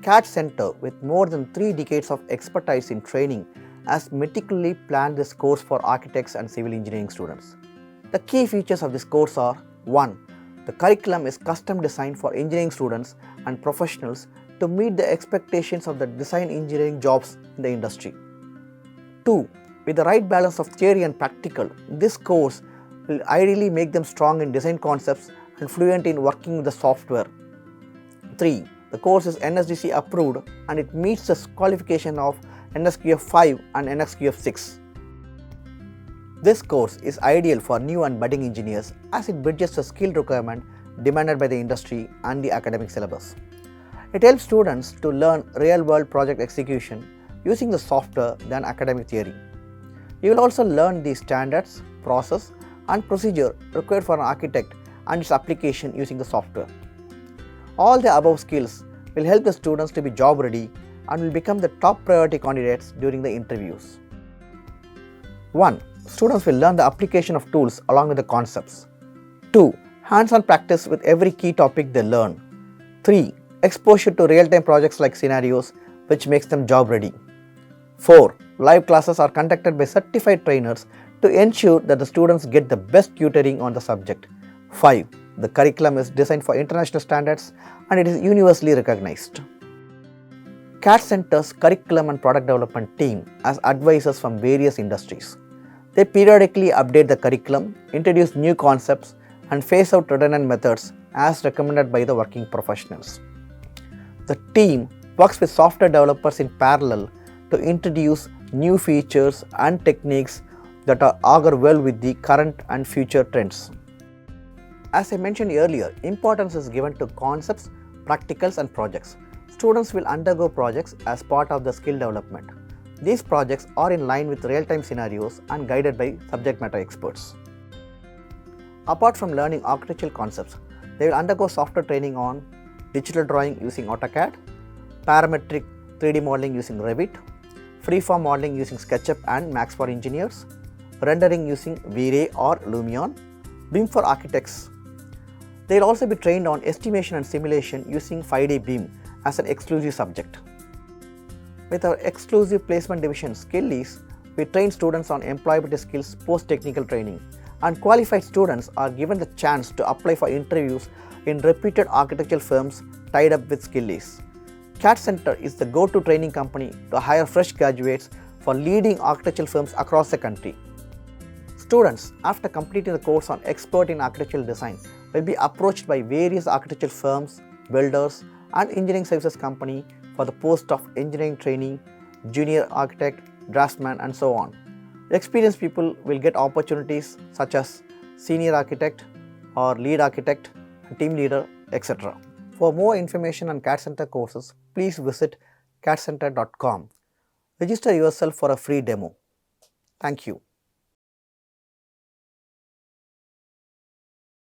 CAD Center, with more than 3 decades of expertise in training, has meticulously planned this course for architects and civil engineering students. The key features of this course are: 1. The curriculum is custom designed for engineering students and professionals to meet the expectations of the design engineering jobs in the industry. 2. With the right balance of theory and practical, this course will ideally make them strong in design concepts and fluent in working with the software. 3. The course is NSDC approved and it meets the qualification of NSQF 5 and NSQF 6. This course is ideal for new and budding engineers as it bridges the skill requirement demanded by the industry and the academic syllabus. It helps students to learn real-world project execution using the software than academic theory. You will also learn the standards, process, and procedure required for an architect and its application using the software. All the above skills will help the students to be job ready and will become the top priority candidates during the interviews. 1. Students will learn the application of tools along with the concepts. 2. Hands-on practice with every key topic they learn. 3. Exposure to real-time projects like scenarios, which makes them job ready. 4. Live classes are conducted by certified trainers to ensure that the students get the best tutoring on the subject. 5. The curriculum is designed for international standards and it is universally recognized. CAD Center's curriculum and product development team has advisors from various industries. They periodically update the curriculum, introduce new concepts, and phase out redundant methods as recommended by the working professionals. The team works with software developers in parallel to introduce new features and techniques that augur well with the current and future trends. As I mentioned earlier, importance is given to concepts, practicals, and projects. Students will undergo projects as part of the skill development. These projects are in line with real-time scenarios and guided by subject matter experts. Apart from learning architectural concepts, they will undergo software training on digital drawing using AutoCAD, parametric 3D modeling using Revit, freeform modeling using SketchUp and Max for engineers, rendering using V-Ray or Lumion, BIM for architects. They will also be trained on estimation and simulation using 5D BIM as an exclusive subject. With our exclusive placement division Skill Lease, we train students on employability skills post-technical training, and qualified students are given the chance to apply for interviews in reputed architectural firms tied up with Skill Lease. CAD Center is the go-to training company to hire fresh graduates for leading architectural firms across the country. Students, after completing the course on Expert in Architectural Design, will be approached by various architectural firms, builders, and engineering services company for the post of engineering trainee, junior architect, draftsman, and so on. Experienced people will get opportunities such as senior architect or lead architect, team leader, etc. For more information on CAD Center courses, please visit cadcenter.com. Register yourself for a free demo. Thank you.